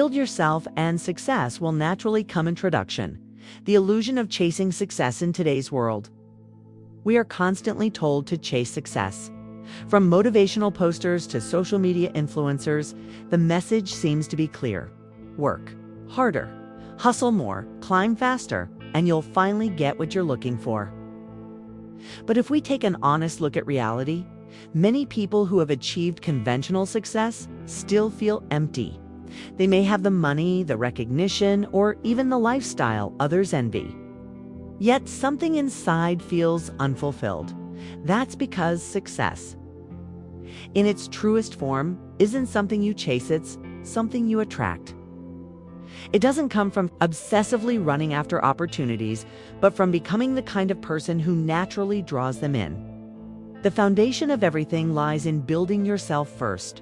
Build yourself and success will naturally come. Introduction. The illusion of chasing success in today's world. We are constantly told to chase success. From motivational posters to social media influencers, the message seems to be clear. Work harder, hustle more, climb faster, and you'll finally get what you're looking for. But if we take an honest look at reality, many people who have achieved conventional success still feel empty. They may have the money, the recognition, or even the lifestyle others envy. Yet something inside feels unfulfilled. That's because success, in its truest form, isn't something you chase, it's something you attract. It doesn't come from obsessively running after opportunities, but from becoming the kind of person who naturally draws them in. The foundation of everything lies in building yourself first.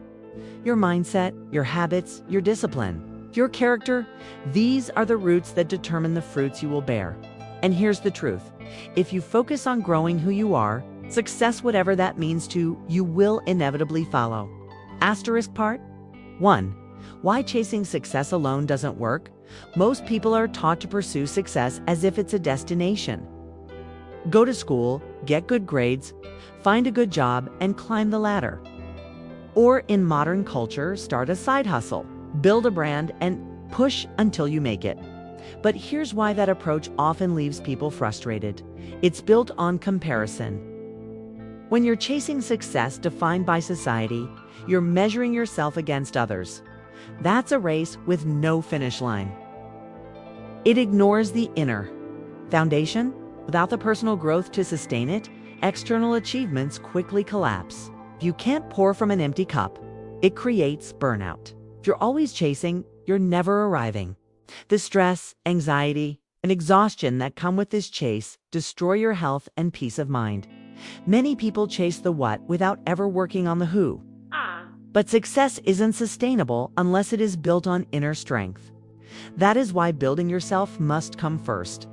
Your mindset, your habits, your discipline, your character, these are the roots that determine the fruits you will bear. And here's the truth. If you focus on growing who you are, success, whatever that means to you, will inevitably follow. Asterisk part 1. Why chasing success alone doesn't work? Most people are taught to pursue success as if it's a destination. Go to school, get good grades, find a good job, and climb the ladder. Or in modern culture, start a side hustle, build a brand, and push until you make it. But here's why that approach often leaves people frustrated. It's built on comparison. When you're chasing success defined by society, you're measuring yourself against others. That's a race with no finish line. It ignores the inner foundation. Without the personal growth to sustain it, external achievements quickly collapse. You can't pour from an empty cup. It creates burnout. If you're always chasing, you're never arriving. The stress, anxiety, and exhaustion that come with this chase destroy your health and peace of mind. Many people chase the what without ever working on the who. But success isn't sustainable unless it is built on inner strength. That is why building yourself must come first.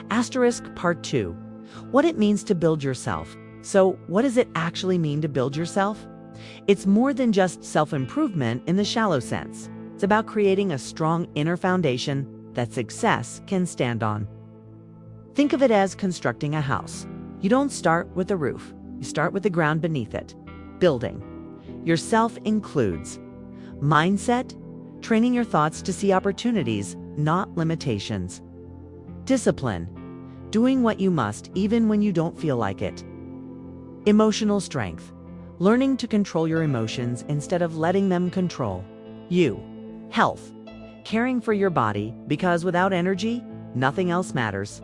Asterisk part 2. What it means to build yourself. So, what does it actually mean to build yourself? It's more than just self-improvement in the shallow sense. It's about creating a strong inner foundation that success can stand on. Think of it as constructing a house. You don't start with the roof. You start with the ground beneath it. Building yourself includes mindset, training your thoughts to see opportunities, not limitations. Discipline, doing what you must even when you don't feel like it. Emotional strength, learning to control your emotions instead of letting them control you. Health, caring for your body because without energy, nothing else matters.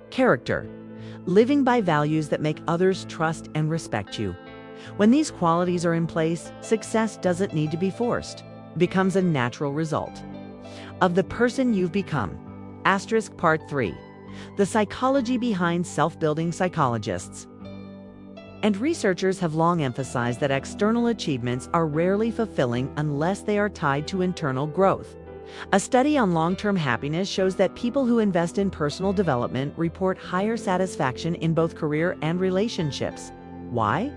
Character, living by values that make others trust and respect you. When these qualities are in place, success doesn't need to be forced. It becomes a natural result of the person you've become. Asterisk part 3. The psychology behind self-building. Psychologists and researchers have long emphasized that external achievements are rarely fulfilling unless they are tied to internal growth. A study on long-term happiness shows that people who invest in personal development report higher satisfaction in both career and relationships. Why?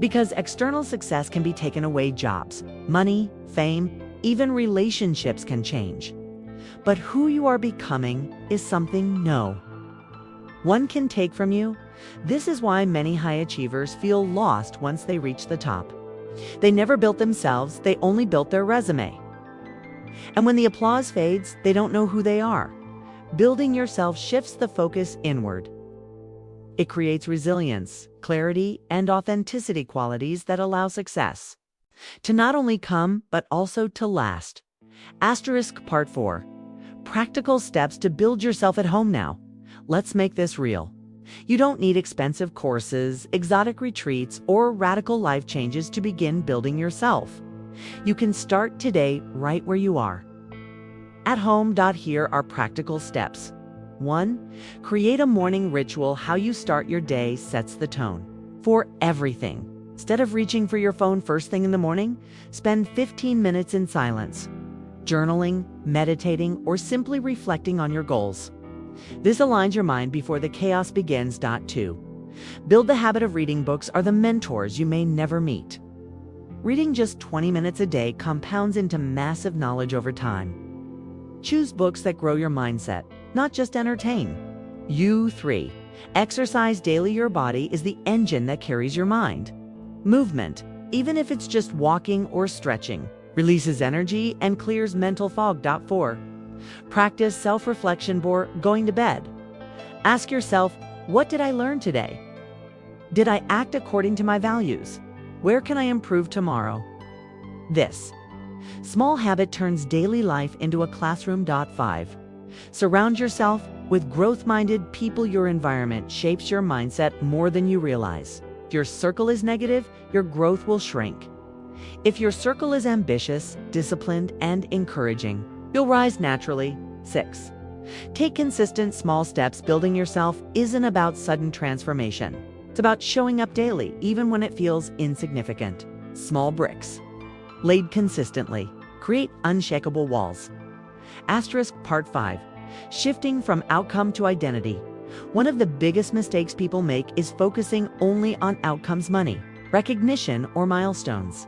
Because external success can be taken away. Jobs, money, fame, even relationships can change. But who you are becoming is something no one can take from you. This is why many high achievers feel lost once they reach the top. They never built themselves, they only built their resume. And when the applause fades, they don't know who they are. Building yourself shifts the focus inward. It creates resilience, clarity, and authenticity, qualities that allow success to not only come, but also to last. Asterisk part 4. Practical steps to build yourself at home now. Let's make this real. You don't need expensive courses, exotic retreats, or radical life changes to begin building yourself. You can start today right where you are. At home. Here are practical steps. 1. Create a morning ritual. How you start your day sets the tone for everything. Instead of reaching for your phone first thing in the morning, spend 15 minutes in silence, journaling, meditating, or simply reflecting on your goals. This aligns your mind before the chaos begins. 2. Build the habit of reading. Books are the mentors you may never meet. Reading just 20 minutes a day compounds into massive knowledge over time. Choose books that grow your mindset, not just entertain. U3. Exercise daily. Your body is the engine that carries your mind. Movement, even if it's just walking or stretching, releases energy and clears mental fog. 4. Practice self-reflection before going to bed. Ask yourself, what did I learn today? Did I act according to my values? Where can I improve tomorrow? This small habit turns daily life into a classroom. 5. Surround yourself with growth-minded people. Your environment shapes your mindset more than you realize. If your circle is negative, your growth will shrink. If your circle is ambitious, disciplined, and encouraging, you'll rise naturally. 6. Take consistent small steps. Building yourself isn't about sudden transformation. It's about showing up daily, even when it feels insignificant. Small bricks, laid consistently, create unshakable walls. Part 5. Shifting from outcome to identity. One of the biggest mistakes people make is focusing only on outcomes, money, recognition, or milestones.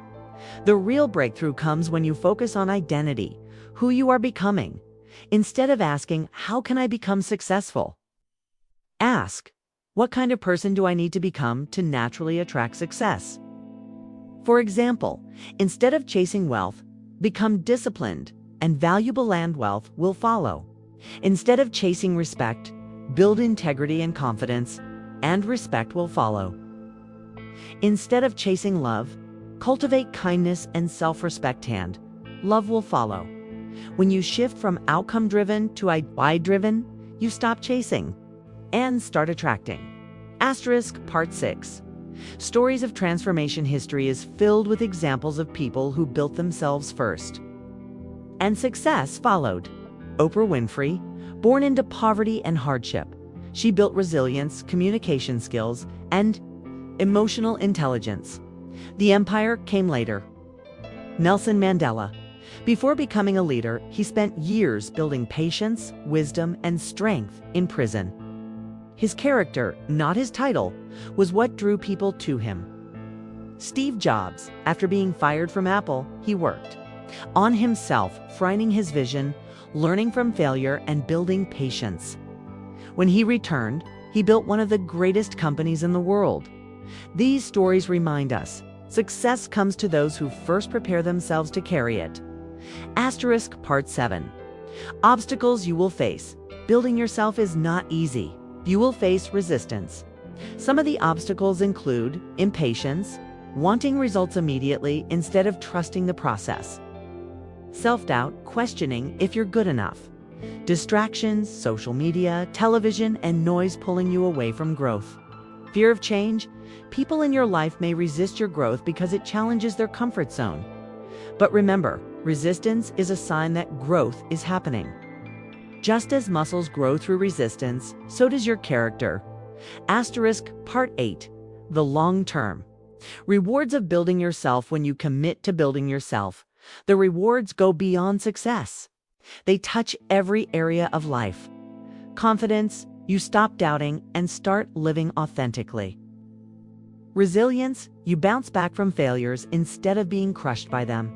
The real breakthrough comes when you focus on identity, who you are becoming. Instead of asking, how can I become successful? Ask, what kind of person do I need to become to naturally attract success? For example, instead of chasing wealth, become disciplined, and valuable land wealth will follow. Instead of chasing respect, build integrity and confidence, and respect will follow. Instead of chasing love, cultivate kindness and self-respect, and love will follow. When you shift from outcome-driven to why-driven, you stop chasing and start attracting. Part 6. Stories of transformation. History is filled with examples of people who built themselves first, and success followed. Oprah Winfrey, born into poverty and hardship, she built resilience, communication skills, and emotional intelligence. The empire came later. Nelson Mandela. Before becoming a leader, he spent years building patience, wisdom, and strength in prison. His character, not his title, was what drew people to him. Steve Jobs. After being fired from Apple, he worked on himself, refining his vision, learning from failure, and building patience. When he returned, he built one of the greatest companies in the world. These stories remind us, success comes to those who first prepare themselves to carry it. Part 7. Obstacles you will face. Building yourself is not easy. You will face resistance. Some of the obstacles include impatience, wanting results immediately instead of trusting the process, self-doubt, questioning if you're good enough, distractions, social media, television, and noise pulling you away from growth. Fear of change. People in your life may resist your growth because it challenges their comfort zone. But remember, resistance is a sign that growth is happening. Just as muscles grow through resistance, so does your character. Part 8. The long term. Rewards of building yourself. When you commit to building yourself, the rewards go beyond success. They touch every area of life. Confidence, you stop doubting and start living authentically. Resilience, you bounce back from failures instead of being crushed by them.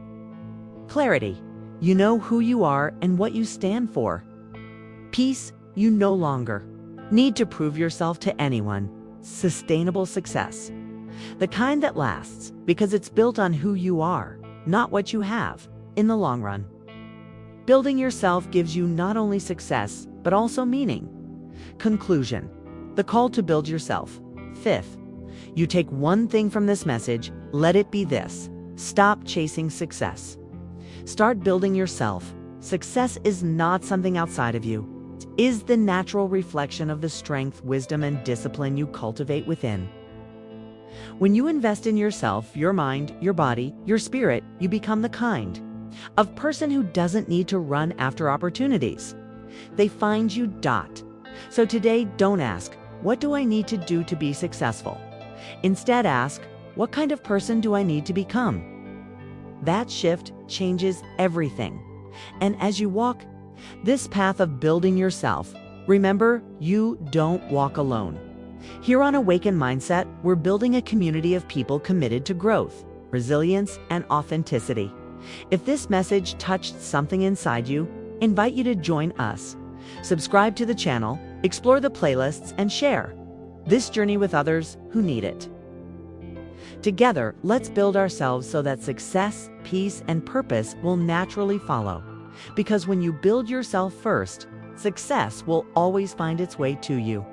Clarity, you know who you are and what you stand for. Peace, you no longer need to prove yourself to anyone. Sustainable success, the kind that lasts because it's built on who you are, not what you have, in the long run. Building yourself gives you not only success, but also meaning. Conclusion, the call to build yourself. 5th, you take one thing from this message, let it be this: stop chasing success. Start building yourself. Success is not something outside of you. It is the natural reflection of the strength, wisdom, and discipline you cultivate within. When you invest in yourself, your mind, your body, your spirit, you become the kind of person who doesn't need to run after opportunities. They find you. So today, don't ask, what do I need to do to be successful? Instead, ask, what kind of person do I need to become? That shift changes everything. And as you walk this path of building yourself, remember, you don't walk alone. Here on Awaken Mindset, we're building a community of people committed to growth, resilience, and authenticity. If this message touched something inside you, invite you to join us. Subscribe to the channel, explore the playlists, and share this journey with others who need it. Together, let's build ourselves so that success, peace, and purpose will naturally follow. Because when you build yourself first, success will always find its way to you.